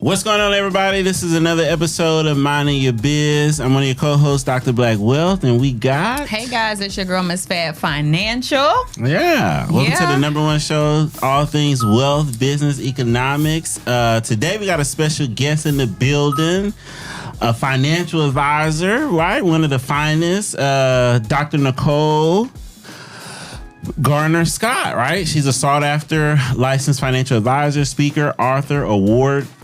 What's going on, everybody? This is another episode of Minding Your Biz. I'm one of your co-hosts, Dr. Black Wealth, and we got... Hey, guys, it's your girl, Miss Fab Financial. Yeah. Welcome to the number one show, all things wealth, business, economics. Today, we got a special guest in the building, a financial advisor, right? One of the finest, Dr. Nicole Garner-Scott, right? She's a sought-after licensed financial advisor, speaker, author,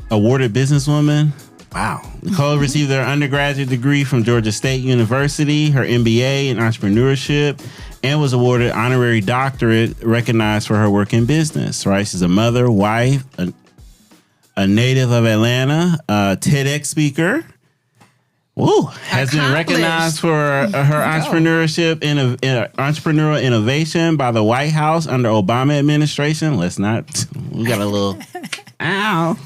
awarded businesswoman. Wow. Nicole received her undergraduate degree from Georgia State University, her MBA in entrepreneurship, and was awarded honorary doctorate recognized for her work in business, right? She's a mother, wife, a native of Atlanta, a TEDx speaker. Woo, has been recognized for her entrepreneurship entrepreneurial innovation by the White House under Obama administration. We got a little, ow.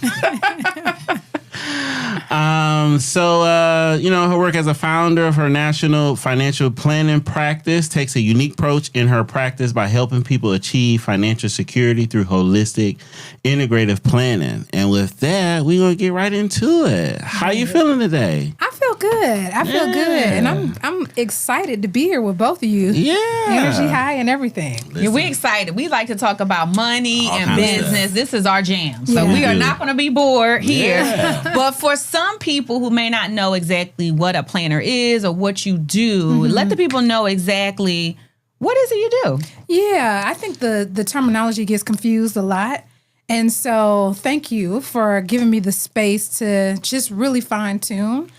Her work as a founder of her national financial planning practice takes a unique approach in her practice by helping people achieve financial security through holistic, integrative planning. And with that, we're going to get right into it. How you feeling today? I feel good. And I'm excited to be here with both of you. Yeah. Energy high and everything. Yeah, we're excited. We like to talk about money and business. This is our jam. So we are not going to be bored here. Yeah. But for some people who may not know exactly what a planner is or what you do, let the people know exactly what is it you do. Yeah, I think the terminology gets confused a lot. And so thank you for giving me the space to just really fine tune.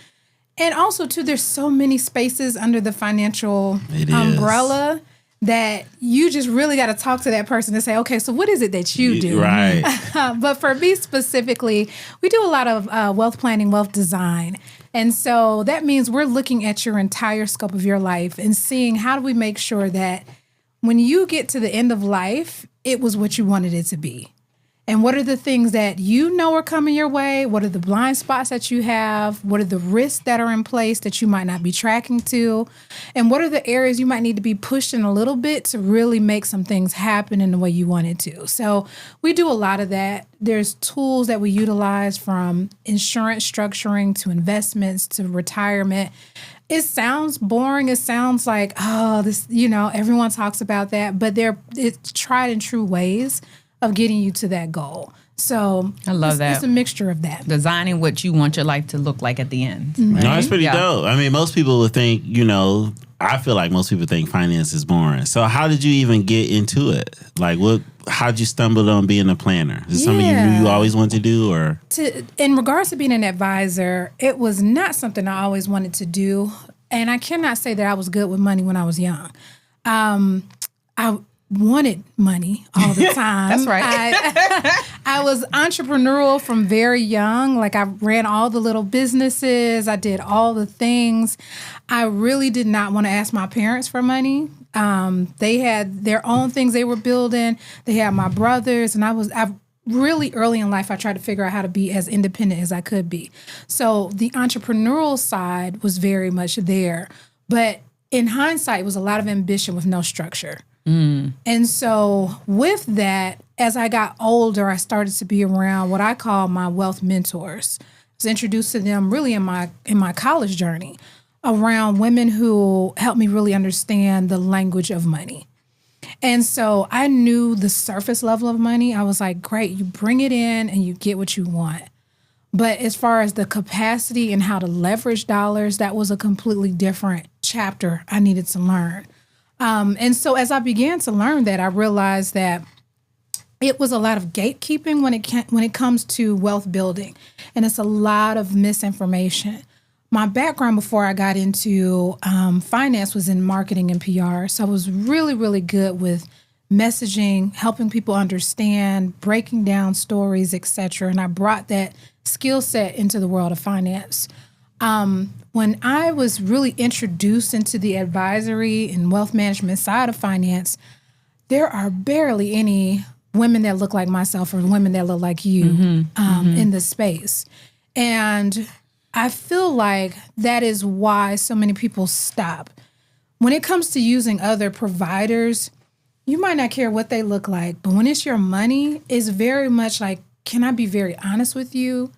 And also, too, there's so many spaces under the financial umbrella that you just really got to talk to that person and say, okay, so what is it that you do? Right. But for me specifically, we do a lot of wealth planning, wealth design. And so that means we're looking at your entire scope of your life and seeing how do we make sure that when you get to the end of life, it was what you wanted it to be. And what are the things that you know are coming your way? What are the blind spots that you have? What are the risks that are in place that you might not be tracking to? And what are the areas you might need to be pushed in a little bit to really make some things happen in the way you want it to? So we do a lot of that. There's tools that we utilize from insurance structuring to investments to retirement. It sounds boring. It sounds like, everyone talks about that, but it's tried and true ways of getting you to that goal. So I love that. It's a mixture of that. Designing what you want your life to look like at the end. Mm-hmm. Right? No, that's pretty dope. I mean, most people would think, I feel like most people think finance is boring. So how did you even get into it? Like, how'd you stumble on being a planner? Is it something you knew you always wanted to do, or? In regards to being an advisor, it was not something I always wanted to do. And I cannot say that I was good with money when I was young. I wanted money all the time. That's right. I was entrepreneurial from very young. Like, I ran all the little businesses. I did all the things. I really did not want to ask my parents for money. They had their own things they were building. They had my brothers, and I really early in life, I tried to figure out how to be as independent as I could be. So the entrepreneurial side was very much there. But in hindsight, it was a lot of ambition with no structure. And so with that, as I got older, I started to be around what I call my wealth mentors. I was introduced to them really in my college journey, around women who helped me really understand the language of money. And so I knew the surface level of money. I was like, great, you bring it in and you get what you want. But as far as the capacity and how to leverage dollars, that was a completely different chapter I needed to learn. And so as I began to learn that, I realized that it was a lot of gatekeeping when it comes to wealth building. And it's a lot of misinformation. My background before I got into finance was in marketing and PR. So I was really, really good with messaging, helping people understand, breaking down stories, et cetera. And I brought that skill set into the world of finance. When I was really introduced into the advisory and wealth management side of finance, there are barely any women that look like myself or women that look like you in this space. And I feel like that is why so many people stop. When it comes to using other providers, you might not care what they look like, but when it's your money, it's very much like, can I be very honest with you?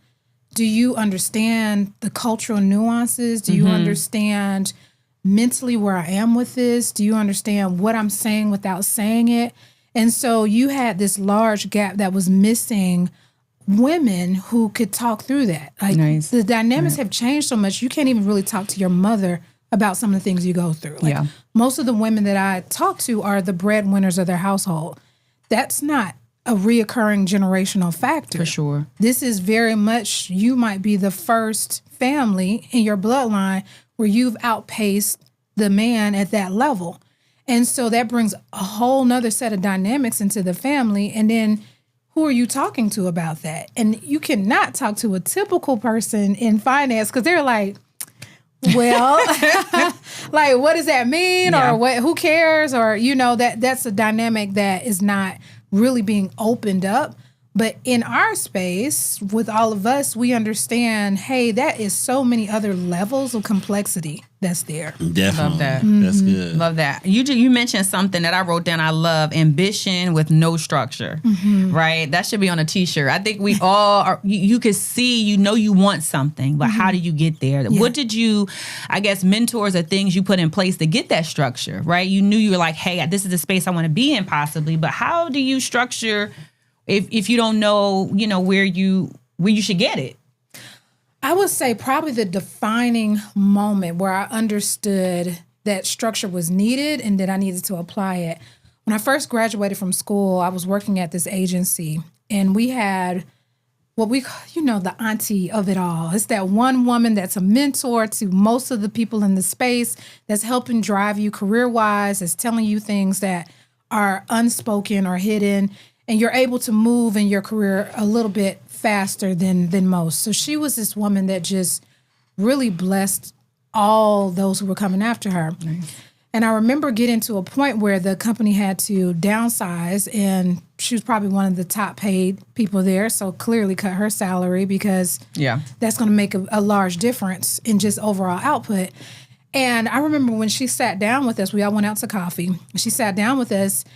do you understand the cultural nuances? Do you understand mentally where I am with this? Do you understand what I'm saying without saying it? And so you had this large gap that was missing women who could talk through that. Like the dynamics have changed so much, you can't even really talk to your mother about some of the things you go through. Like most of the women that I talk to are the breadwinners of their household. That's not a reoccurring generational factor. For sure. This is very much, you might be the first family in your bloodline where you've outpaced the man at that level. And so that brings a whole nother set of dynamics into the family. And then who are you talking to about that? And you cannot talk to a typical person in finance because they're like, well, like, what does that mean? Or what? Who cares? Or, that's a dynamic that is not really being opened up. But in our space, with all of us, we understand, hey, that is so many other levels of complexity that's there. Definitely. Love that. That's good. Love that. You mentioned something that I wrote down. I love ambition with no structure, right? That should be on a t-shirt. I think we all are, you can see, you want something, but how do you get there? Yeah. What did you, I guess, mentors or things you put in place to get that structure, right? You knew you were like, hey, this is the space I want to be in possibly, but how do you structure if you don't know, where you should get it? I would say probably the defining moment where I understood that structure was needed and that I needed to apply it. When I first graduated from school, I was working at this agency, and we had what we, the auntie of it all. It's that one woman that's a mentor to most of the people in the space, that's helping drive you career-wise, that's telling you things that are unspoken or hidden, and you're able to move in your career a little bit faster than most. So she was this woman that just really blessed all those who were coming after her. Nice. And I remember getting to a point where the company had to downsize, and she was probably one of the top paid people there. So clearly cut her salary because that's going to make a large difference in just overall output. And I remember when she sat down with us, we all went out to coffee. She sat down with us,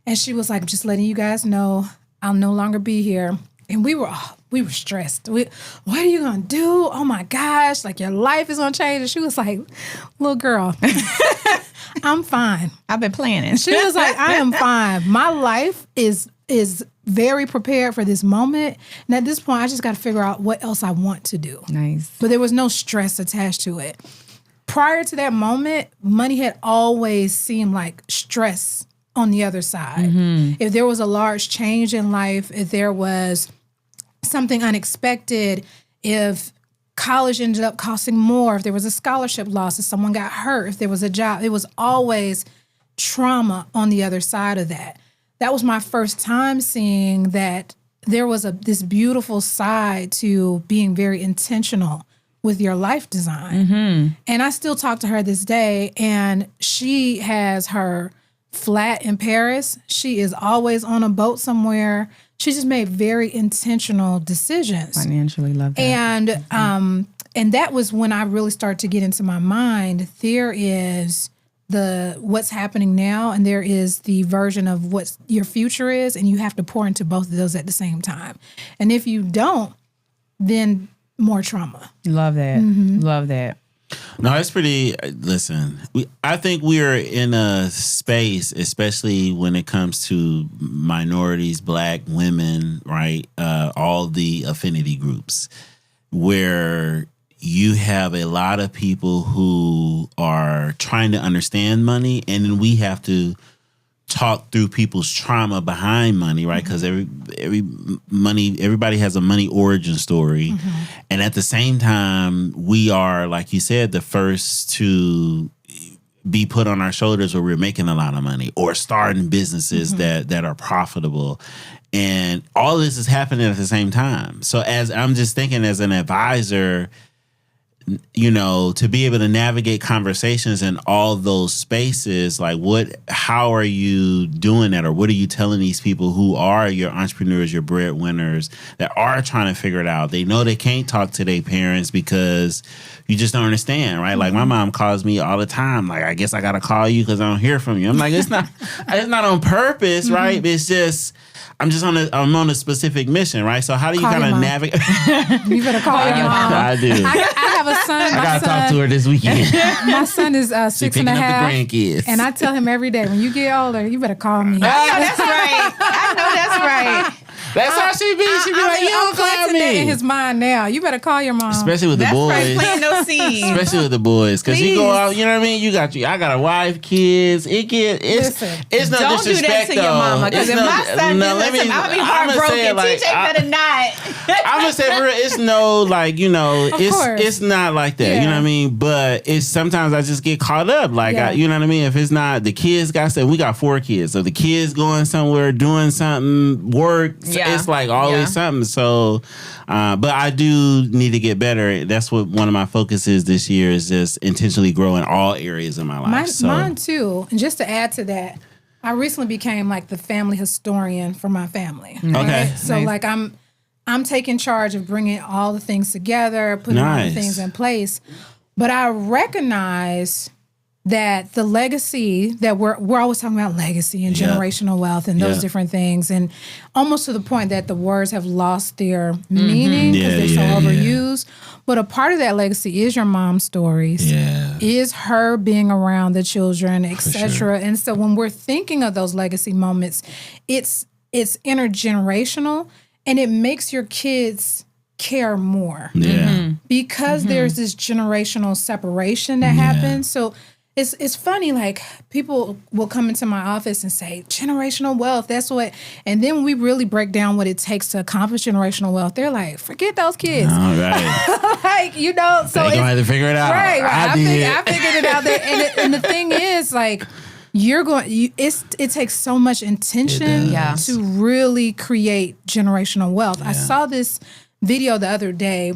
and she was like, just letting you guys know, I'll no longer be here. And we were stressed. What are you going to do? Oh my gosh, like your life is going to change. And she was like, little girl, I'm fine. I've been planning. She was like, I am fine. My life is very prepared for this moment. And at this point, I just got to figure out what else I want to do. Nice. But there was no stress attached to it. Prior to that moment, money had always seemed like stress on the other side. If there was a large change in life, if there was something unexpected, if college ended up costing more, if there was a scholarship loss, if someone got hurt, if there was a job, it was always trauma on the other side of that. That was my first time seeing that there was this beautiful side to being very intentional with your life design. And I still talk to her this day, and she has her flat in Paris. She is always on a boat somewhere. She just made very intentional decisions. Financially, love that. And that was when I really started to get into my mind. There is what's happening now, and there is the version of what your future is, and you have to pour into both of those at the same time. And if you don't, then more trauma. Love that. Love that. No, it's pretty. Listen, I think we are in a space, especially when it comes to minorities, Black women, right? All the affinity groups, where you have a lot of people who are trying to understand money, and then we have to talk through people's trauma behind money, right? Because everybody has a money origin story. And at the same time, we are, like you said, the first to be put on our shoulders where we're making a lot of money or starting businesses that are profitable. And all this is happening at the same time. So as I'm just thinking as an advisor, to be able to navigate conversations in all those spaces, like how are you doing that? Or what are you telling these people who are your entrepreneurs, your breadwinners that are trying to figure it out? They know they can't talk to their parents because you just don't understand, right? Like my mom calls me all the time. Like, I guess I got to call you because I don't hear from you. I'm like, it's not on purpose, right? It's just, I'm on a specific mission, right? So how do you kind of navigate? You better call your mom. I do. I have a son. I got to talk to her this weekend. My son is 6 and a half. The grandkids. And I tell him every day, when you get older, you better call me. I know that's right. That's how she be. She be like, you don't call me. That in his mind now. You better call your mom. Especially with the boys. Right, plant no seeds. Especially with the boys. Because you go out, you know what I mean? I got a wife, kids. It's no don't disrespect, do that to your mama. Because if my son did that to me, I'll be heartbroken. TJ better not. I'm going to say, for real, it's no, like, it's not like that. You know what I mean? But it's sometimes I just get caught up. Like, you know what I mean? If it's not, the kids we got 4 kids. So the kids going somewhere, doing something, work, it's like always something. So, but I do need to get better. That's what one of my focuses this year is, just intentionally grow in all areas of my life. Mine too. And just to add to that, I recently became like the family historian for my family. Right? Okay. So like I'm taking charge of bringing all the things together, putting all the things in place. But I recognize that the legacy that we're always talking about, legacy and generational wealth and those different things, and almost to the point that the words have lost their meaning because they're so overused. But a part of that legacy is your mom's stories, is her being around the children, etc. Sure. And so when we're thinking of those legacy moments, it's intergenerational, and it makes your kids care more because there's this generational separation that happens. So it's funny, like people will come into my office and say, generational wealth, that's what, and then when we really break down what it takes to accomplish generational wealth, they're like, forget those kids. All right. Like, so they gonna have to figure it out. Right. I figured it out there. And the thing is, like, it takes so much intention to really create generational wealth. Yeah. I saw this video the other day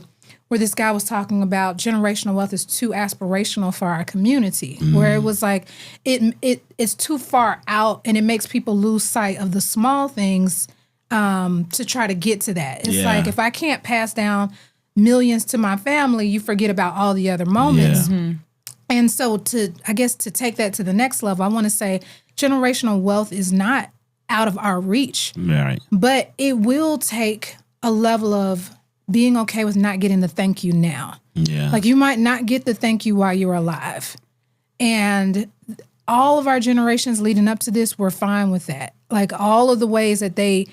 where this guy was talking about generational wealth is too aspirational for our community, where it was like it's too far out and it makes people lose sight of the small things to try to get to that. It's like, if I can't pass down millions to my family, you forget about all the other moments. And so to take that to the next level, I want to say generational wealth is not out of our reach, but it will take a level of being okay with not getting the thank you now. Yeah. Like, you might not get the thank you while you're alive. And all of our generations leading up to this were fine with that. Like, all of the ways that they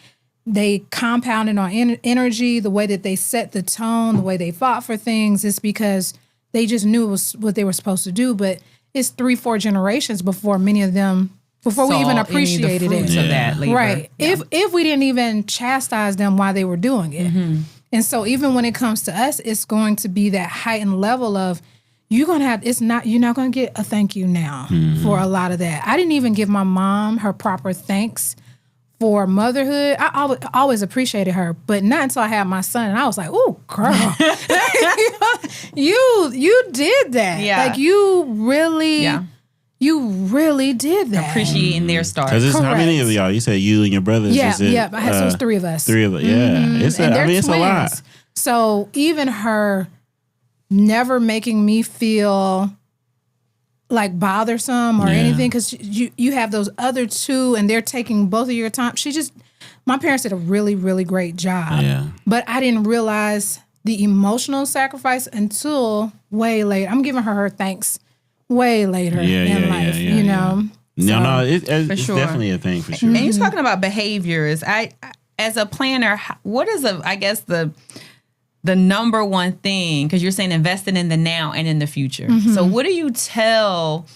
compounded on energy, the way that they set the tone, the way they fought for things, is because they just knew it was what they were supposed to do. But it's 3-4 generations before many of them, before we even appreciated it. Of that labor. Right. Yeah. If we didn't even chastise them while they were doing it. And so even when it comes to us, it's going to be that heightened level of you're not going to get a thank you now for a lot of that. I didn't even give my mom her proper thanks for motherhood. I always appreciated her, but not until I had my son. And I was like, "Ooh, girl, you did that. Yeah. Like, you really did that." Appreciating their start. How many of y'all? You said you and your brothers. Yeah, so it was 3 of us. 3 of us. Yeah, it's a lot. So even her never making me feel like bothersome or anything, because you have those other 2 and they're taking both of your time. My parents did a really, really great job. Yeah. But I didn't realize the emotional sacrifice until way later. I'm giving her thanks way later in life, you know? No, it's definitely a thing for sure. And you're talking about behaviors. As a planner, what is the number one thing, because you're saying investing in the now and in the future. So what do you tell,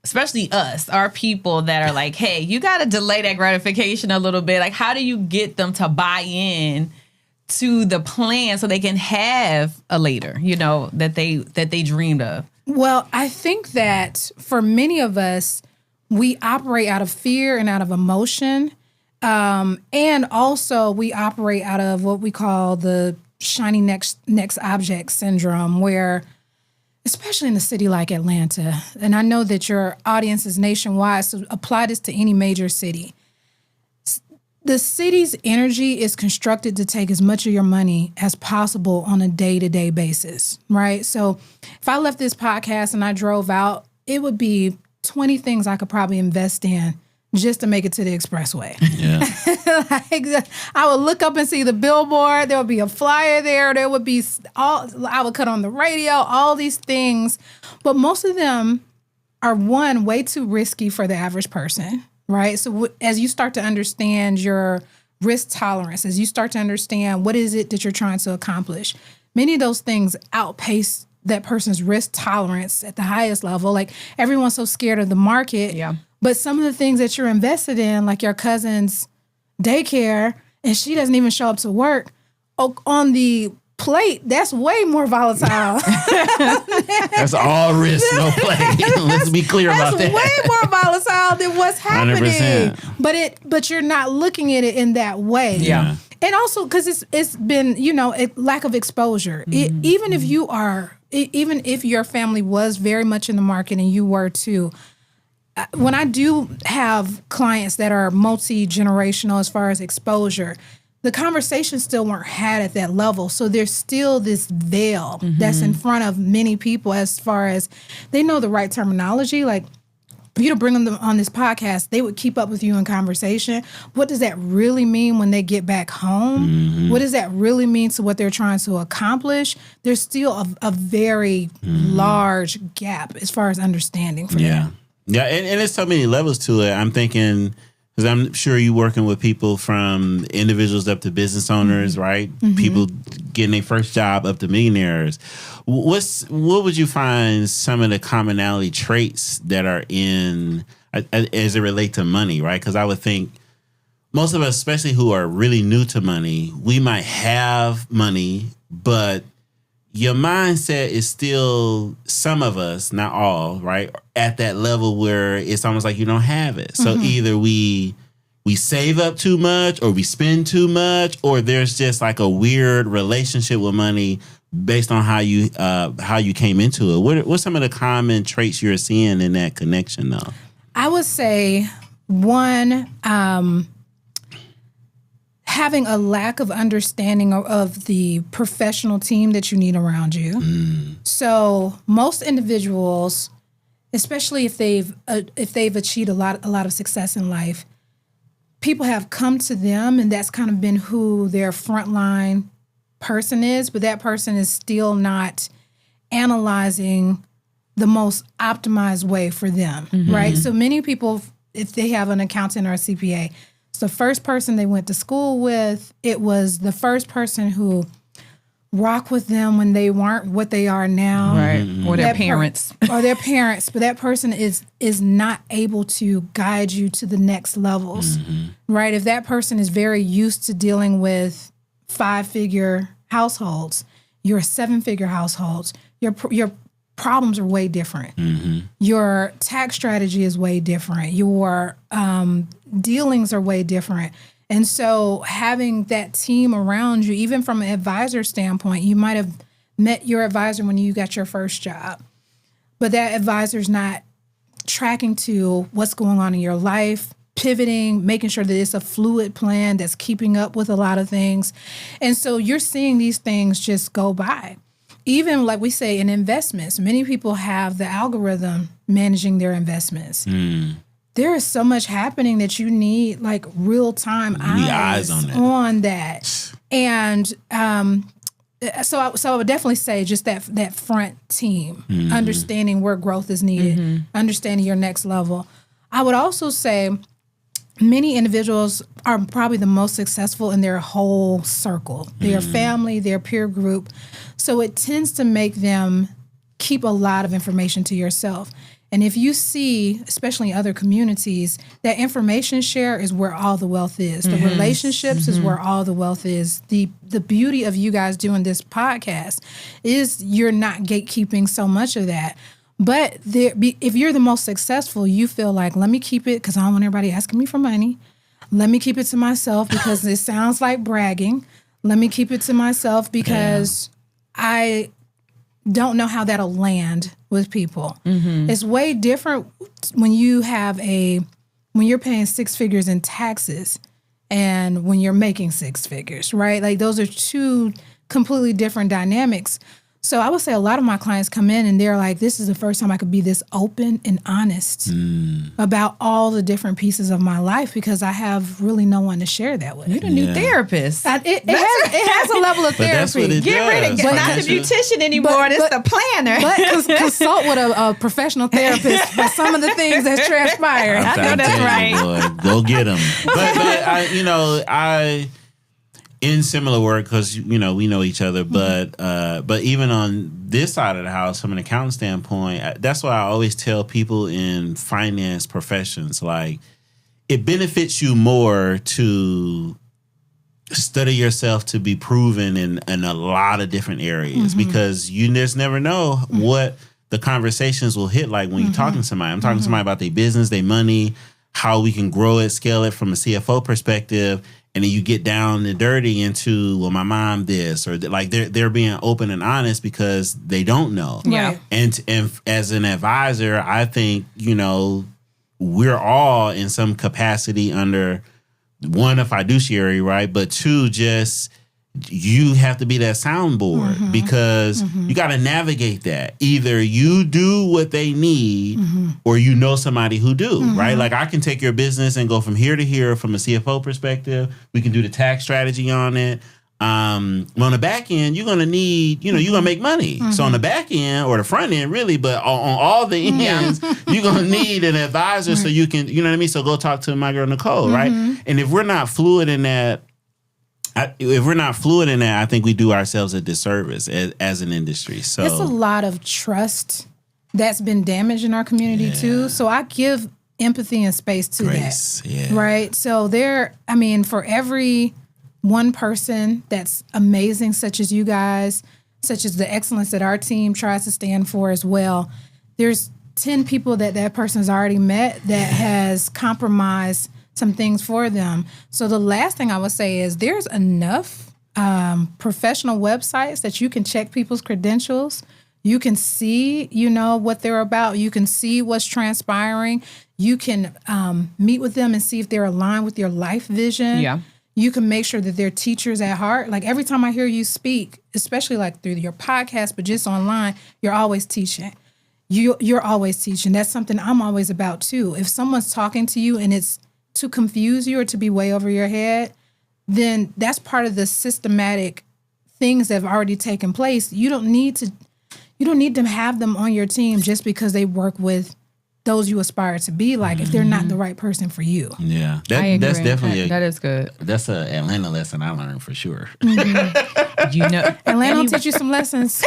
especially us, our people that are like, hey, you got to delay that gratification a little bit. Like, how do you get them to buy in to the plan so they can have a later, that they dreamed of? Well, I think that for many of us, we operate out of fear and out of emotion. And also we operate out of what we call the shiny next object syndrome, where especially in a city like Atlanta, and I know that your audience is nationwide, so apply this to any major city. The city's energy is constructed to take as much of your money as possible on a day-to-day basis, right? So if I left this podcast and I drove out, it would be 20 things I could probably invest in just to make it to the expressway. Yeah. Like, I would look up and see the billboard. There would be a flyer there. There would be I would cut on the radio, all these things. But most of them are, one, way too risky for the average person, right? So as you start to understand your risk tolerance, as you start to understand what is it that you're trying to accomplish, many of those things outpace that person's risk tolerance at the highest level. Like, everyone's so scared of the market. Yeah. But some of the things that you're invested in, like your cousin's daycare, and she doesn't even show up to work, on the plate, that's way more volatile. That's all risk, no play. Let's be clear about that. That's way more volatile than what's happening. 100%. But you're not looking at it in that way. Yeah. And also because it's been, lack of exposure. Even if your family was very much in the market and you were too, when I do have clients that are multi-generational as far as exposure, the conversations still weren't had at that level. So there's still this veil that's in front of many people as far as they know the right terminology. Like, if you to bring them on this podcast, they would keep up with you in conversation. What does that really mean when they get back home? What does that really mean to what they're trying to accomplish? There's still a very large gap as far as understanding for them. Yeah, and there's so many levels to it. I'm thinking, because I'm sure you're working with people from individuals up to business owners, right? People getting their first job up to millionaires. What would you find some of the commonality traits that are in, as it relate to money, right? Because I would think most of us, especially who are really new to money, we might have money, but your mindset is still, some of us, not all, right, at that level where it's almost like you don't have it. So either we save up too much, or we spend too much, or there's just like a weird relationship with money based on how you came into it. What's some of the common traits you're seeing in that connection, though? I would say, one, having a lack of understanding of the professional team that you need around you. So most individuals, especially if they've achieved a lot of success in life, people have come to them, and that's kind of been who their frontline person is, but that person is still not analyzing the most optimized way for them, right? So many people, if they have an accountant or a CPA, it's the first person they went to school with. It was the first person who rocked with them when they weren't what they are now. Right. Or their parents. Or their parents. But that person is not able to guide you to the next levels, right? If that person is very used to dealing with 5-figure households, you're a 7-figure households, your problems are way different. Your tax strategy is way different. Your dealings are way different. And so having that team around you, even from an advisor standpoint, you might have met your advisor when you got your first job, but that advisor's not tracking to what's going on in your life, pivoting, making sure that it's a fluid plan that's keeping up with a lot of things. And so you're seeing these things just go by. Even like we say in investments, many people have the algorithm managing their investments. There is so much happening that you need like real-time eyes on that. And so I would definitely say just that front team, understanding where growth is needed, understanding your next level. I would also say many individuals are probably the most successful in their whole circle, their family, their peer group. So it tends to make them keep a lot of information to yourself. And if you see, especially in other communities, that information share is where all the wealth is. The relationships is where all the wealth is. The beauty of you guys doing this podcast is you're not gatekeeping so much of that. But if you're the most successful, you feel like, let me keep it because I don't want everybody asking me for money. Let me keep it to myself because it sounds like bragging. Let me keep it to myself because I don't know how that'll land with people. It's way different when you when you're paying 6 figures in taxes and when you're making 6 figures, right? Like those are two completely different dynamics. So I would say a lot of my clients come in and they're like, this is the first time I could be this open and honest about all the different pieces of my life because I have really no one to share that with. You're the new therapist. It has a level of therapy. Get rid of not the beautician anymore. It's the planner. But consult with a professional therapist for some of the things that's transpired. I know that's right. Boy, go get them. But I in similar work, because we know each other, but even on this side of the house, from an accounting standpoint, that's why I always tell people in finance professions, like, it benefits you more to study yourself to be proven in a lot of different areas, because you just never know what the conversations will hit like when you're talking to somebody. I'm talking to somebody about their business, their money, how we can grow it, scale it from a CFO perspective. And then you get down and dirty into, well, my mom this, or like they're being open and honest because they don't know. Yeah. And as an advisor, I think, we're all in some capacity under, one, a fiduciary, right? But two, just you have to be that soundboard because you got to navigate that. Either you do what they need or somebody who do, right? Like, I can take your business and go from here to here from a CFO perspective. We can do the tax strategy on it. On the back end, you're going to need, you're going to make money. So on the back end or the front end, really, but on all the ends, you're going to need an advisor so you can, you know what I mean? So go talk to my girl, Nicole, right? And if we're not fluid in that, I think we do ourselves a disservice as an industry. So it's a lot of trust that's been damaged in our community too. So I give empathy and space to that. Yeah. Right. So for every one person that's amazing, such as you guys, such as the excellence that our team tries to stand for as well, there's 10 people that person's already met that has compromised some things for them. So the last thing I would say is there's enough professional websites that you can check people's credentials. You can see, what they're about. You can see what's transpiring. You can meet with them and see if they're aligned with your life vision. Yeah. You can make sure that they're teachers at heart. Like, every time I hear you speak, especially like through your podcast, but just online, you're always teaching. You're always teaching. That's something I'm always about too. If someone's talking to you and it's to confuse you or to be way over your head, then that's part of the systematic things that have already taken place. You don't need to have them on your team just because they work with those you aspire to be like, if they're not the right person for you. Yeah. I agree. That's definitely that is good. That's an Atlanta lesson I learned for sure. Atlanta will teach you some lessons.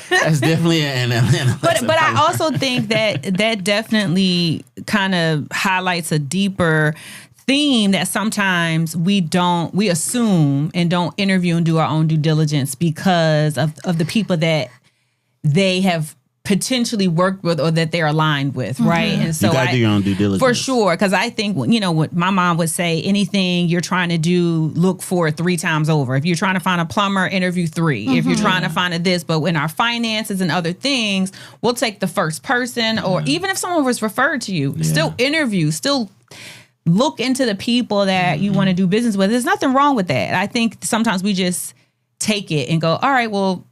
That's definitely an Atlanta lesson. But I also think that definitely kind of highlights a deeper theme that sometimes we assume and don't interview and do our own due diligence because of the people that they have potentially worked with or that they're aligned with, right? And so you gotta do your own due diligence. For sure, because I think, what my mom would say, anything you're trying to do, look for it 3 times over. If you're trying to find a plumber, interview 3. If you're trying to find this, but in our finances and other things, we'll take the first person, or even if someone was referred to you, still interview, still look into the people that you want to do business with. There's nothing wrong with that. I think sometimes we just take it and go, all right, well,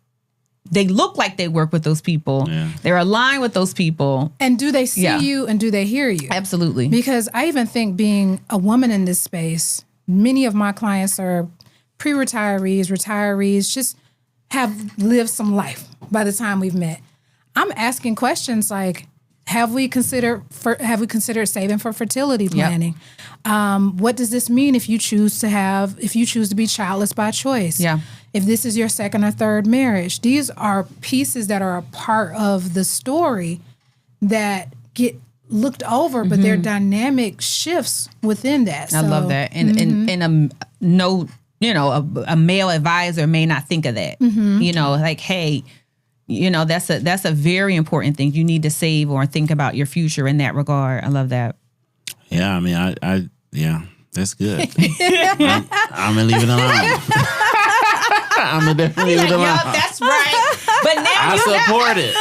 they look like they work with those people. Yeah. They're aligned with those people. And do they see you and do they hear you? Absolutely. Because I even think, being a woman in this space, many of my clients are pre-retirees, retirees, just have lived some life by the time we've met. I'm asking questions like, have we considered saving for fertility planning? What does this mean if you choose to be childless by choice? Yeah. If this is your second or third marriage, these are pieces that are a part of the story that get looked over, but they're dynamic shifts within that. I love that. And a male advisor may not think of that. Like, hey, that's a very important thing. You need to save or think about your future in that regard. I love that. Yeah, I mean, that's good. I'm gonna leave it alone. I'm gonna definitely leave it alone. That's right. But now I support it.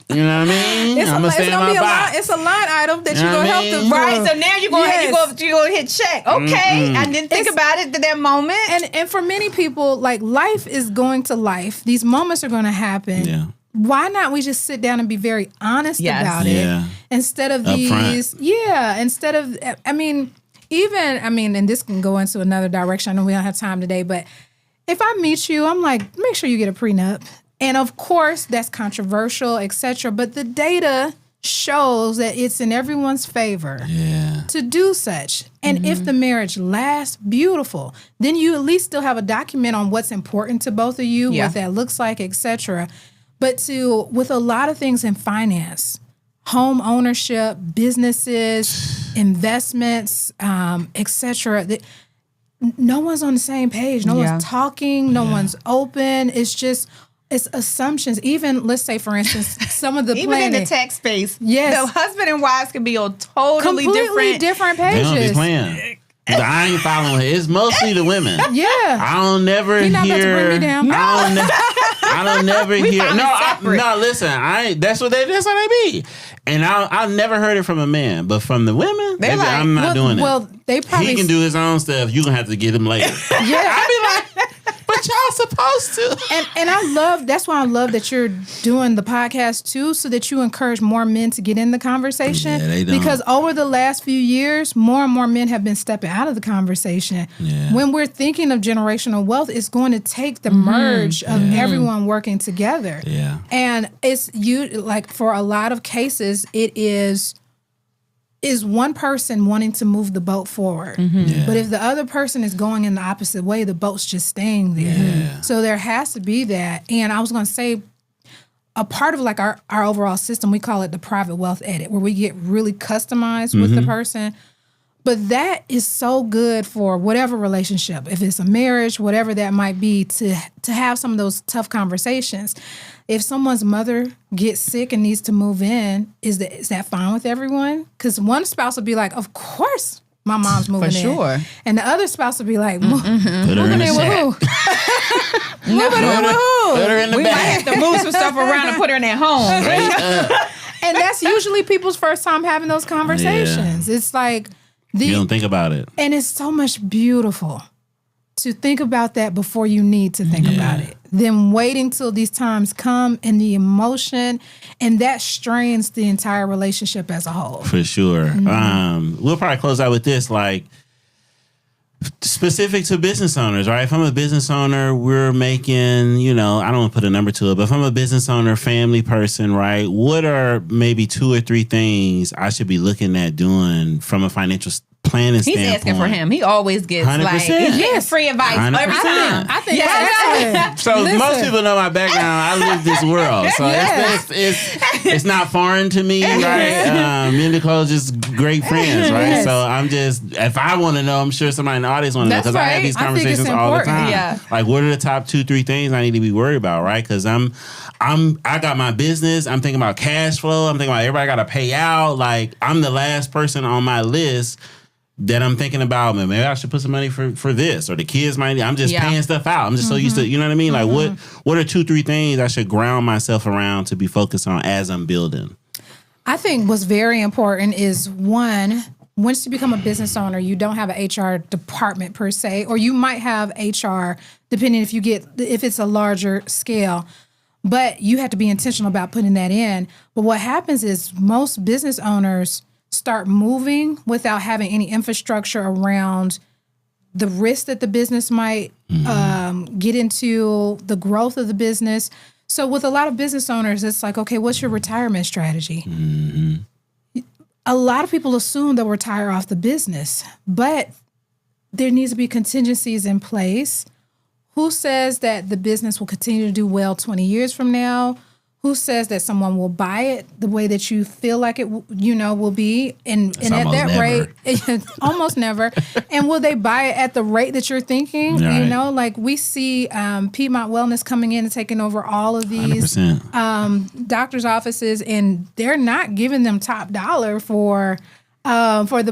You know what I mean? I'm gonna stand my box. It's a line item that you're gonna help them. Right. So now you're gonna hit check. Okay. I didn't think about it at that moment. And for many people, like life is going to life. These moments are gonna happen. Yeah. Why not we just sit down and be very honest about it instead of instead of, and this can go into another direction. I know we don't have time today, but if I meet you, I'm like, make sure you get a prenup. And of course, that's controversial, etc. But the data shows that it's in everyone's favor to do such. And if the marriage lasts, beautiful. Then you at least still have a document on what's important to both of you, what that looks like, etc. But with a lot of things in finance, home ownership, businesses, investments, etc., no one's on the same page. No one's talking. No one's open. It's assumptions. Even, let's say, for instance, some of the even in the tech space, the husband and wives can be on completely different pages. They don't be playing. I ain't following it. It's mostly the women. Yeah. I don't never hear. About to bring me down. No. I don't never hear. No, listen. That's how they be. And I never heard it from a man, but from the women, I'm not doing it. Well, they probably he can do his own stuff. You gonna have to get him later. I be like, but y'all supposed to. And that's why I love that you're doing the podcast too, so that you encourage more men to get in the conversation. Yeah, they don't. Because over the last few years, more and more men have been stepping out of the conversation. Yeah. When we're thinking of generational wealth, it's going to take the merge of everyone working together. Yeah. And it's for a lot of cases, it is one person wanting to move the boat forward. But if the other person is going in the opposite way, the boat's just staying there. Yeah. So there has to be that. And I was going to say, a part of like our overall system, we call it the private wealth edit, where we get really customized with the person. But that is so good for whatever relationship, if it's a marriage, whatever that might be, to have some of those tough conversations. If someone's mother gets sick and needs to move in, is that fine with everyone? Because one spouse will be like, of course my mom's moving in. For sure. And the other spouse will be like, moving in with who? Moving in with who? Put her in the we might have to move some stuff around and put her in at home. And that's usually people's first time having those conversations. Yeah. It's like... you don't think about it. And it's so much beautiful to think about that before you need to think about it. Then waiting till these times come and the emotion, and that strains the entire relationship as a whole. For sure. We'll probably close out with this, like, specific to business owners, right? If I'm a business owner, we're making, I don't want to put a number to it, but if I'm a business owner, family person, right? What are maybe 2 or 3 things I should be looking at doing from a financial planning standpoint? He's asking for him. He always gets 100%. Free advice 100%. every time. I think that's so most people know my background. I live this world. So it's not foreign to me, right? Me and Nicole are just great friends, right? So I'm just, if I want to know, I'm sure somebody in the audience want to know, because I have these conversations all the time. Yeah. Like, what are the top 2-3 things I need to be worried about, right? Because I got my business. I'm thinking about cash flow. I'm thinking about everybody got to pay out. Like, I'm the last person on my list that I'm thinking about, man, maybe I should put some money for this, or the kids might need. I'm just paying stuff out. I'm just so used to, you know what I mean? Like, what are 2-3 things I should ground myself around to be focused on as I'm building? I think what's very important is, one, once you become a business owner, you don't have an HR department per se, or you might have HR, depending if it's a larger scale. But you have to be intentional about putting that in. But what happens is most business owners start moving without having any infrastructure around the risk that the business might get into, the growth of the business. So with a lot of business owners, it's like, okay, what's your retirement strategy? A lot of people assume they'll retire off the business, but there needs to be contingencies in place. Who says that the business will continue to do well 20 years from now? Who says that someone will buy it the way that you feel like it, will be? And at that never. rate, almost never. And will they buy it at the rate that you're thinking? Right. Like we see Piedmont Wellness coming in and taking over all of these doctors' offices, and they're not giving them top dollar for the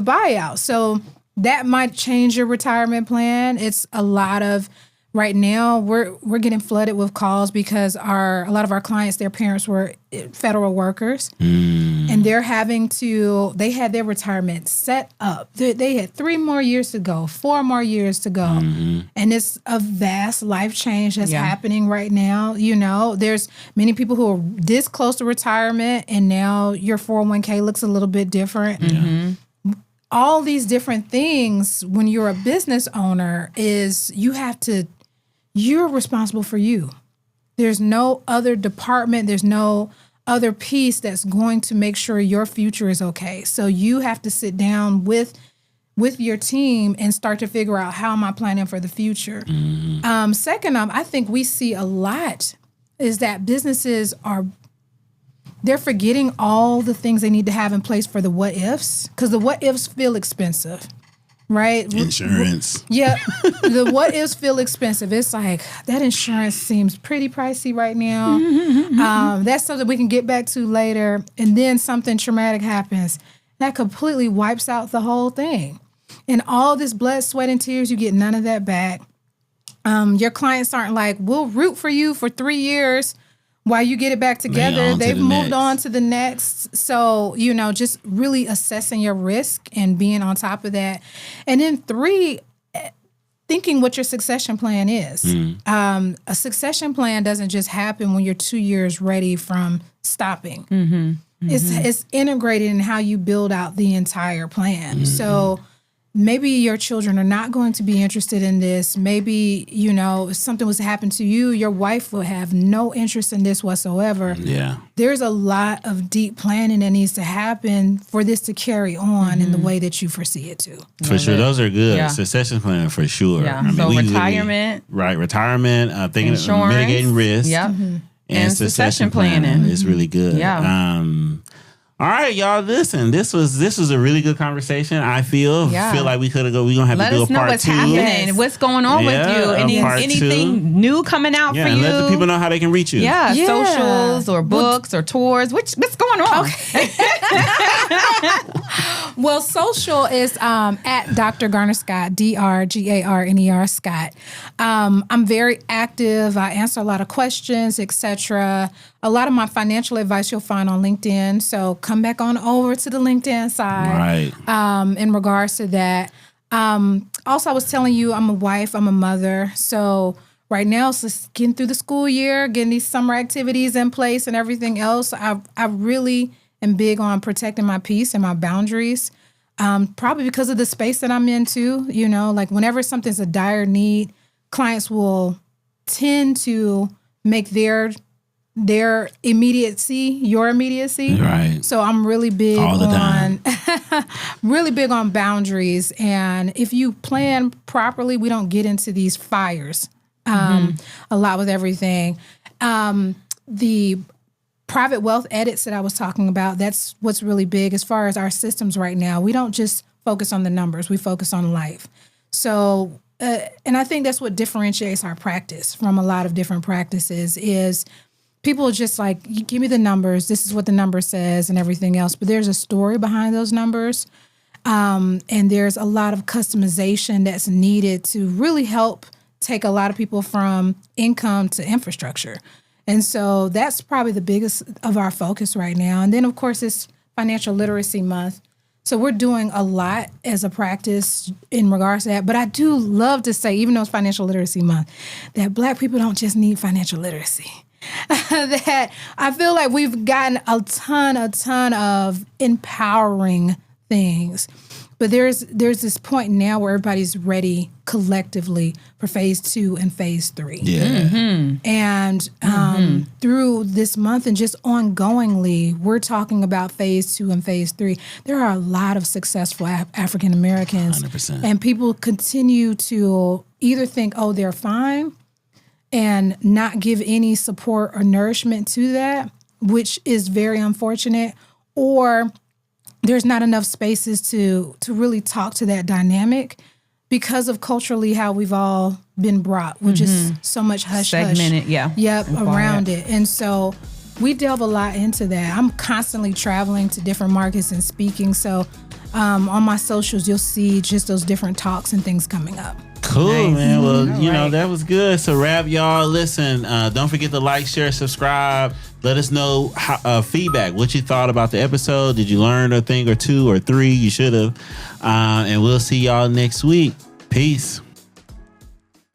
buyout. So that might change your retirement plan. It's a lot of right now we're getting flooded with calls because a lot of our clients, their parents were federal workers, and they had their retirement set up. They had 3 more years to go, 4 more years to go, and it's a vast life change that's happening right now. There's many people who are this close to retirement, and now your 401k looks a little bit different. All these different things, when you're a business owner, is you're responsible for you. There's no other department, there's no other piece that's going to make sure your future is okay. So you have to sit down with your team and start to figure out, how am I planning for the future? Second, I think we see a lot is that businesses they're forgetting all the things they need to have in place for the what ifs, because the what ifs feel expensive, right? Insurance. Yeah, the what ifs feel expensive. It's like, that insurance seems pretty pricey right now. That's something we can get back to later. And then something traumatic happens that completely wipes out the whole thing. And all this blood, sweat, and tears, you get none of that back. Your clients aren't like, we'll root for you for 3 years while you get it back together. They've moved on to the next. So, just really assessing your risk and being on top of that. And then 3, thinking what your succession plan is. A succession plan doesn't just happen when you're 2 years ready from stopping. It's integrated in how you build out the entire plan. So maybe your children are not going to be interested in this. Maybe, if something was to happen to you, your wife will have no interest in this whatsoever. Yeah. There's a lot of deep planning that needs to happen for this to carry on in the way that you foresee it to. For sure. Those are good. Succession planning for sure. Yeah. So retirement. Retirement, thinking insurance, mitigating risk. Yep. And succession planning is really good. Yeah. All right, y'all. Listen, this was a really good conversation. I feel like we could have go. We're gonna have to do a part 2. Let us know what's happening, what's going on with you, anything new coming out for you. And let the people know how they can reach you. Yeah. Socials or books or tours. What's going on? Okay. Well, social is at Dr. Garner-Scott, DrGarner Scott. I'm very active. I answer a lot of questions, etc. A lot of my financial advice you'll find on LinkedIn. So come back on over to the LinkedIn side. Right. In regards to that. Also, I was telling you, I'm a wife, I'm a mother. So right now, it's just getting through the school year, getting these summer activities in place and everything else. I really am big on protecting my peace and my boundaries. Probably because of the space that I'm in too. Like whenever something's a dire need, clients will tend to make their immediacy your immediacy. Right. So I'm really big on boundaries. And if you plan properly, we don't get into these fires a lot with everything. The private wealth edits that I was talking about, that's what's really big as far as our systems right now. We don't just focus on the numbers, we focus on life. So, and I think that's what differentiates our practice from a lot of different practices is people are just like, you give me the numbers, this is what the number says and everything else. But there's a story behind those numbers. And there's a lot of customization that's needed to really help take a lot of people from income to infrastructure. And so that's probably the biggest of our focus right now. And then, of course, it's Financial Literacy Month. So we're doing a lot as a practice in regards to that. But I do love to say, even though it's Financial Literacy Month, that Black people don't just need financial literacy. That I feel like we've gotten a ton of empowering things. But there's this point now where everybody's ready collectively for phase 2 and phase 3. Yeah. And through this month and just ongoingly, we're talking about phase 2 and phase 3. There are a lot of successful African Americans. 100%. And people continue to either think, oh, they're fine, and not give any support or nourishment to that, which is very unfortunate, or there's not enough spaces to really talk to that dynamic because of culturally how we've all been brought, which is so much segmented, around it. And so we delve a lot into that. I'm constantly traveling to different markets and speaking. So on my socials, you'll see just those different talks and things coming up. Cool, man. Well, that was good. So, wrap, y'all. Listen, don't forget to like, share, subscribe. Let us know feedback. What you thought about the episode. Did you learn a thing or two or three? You should have. And we'll see y'all next week. Peace.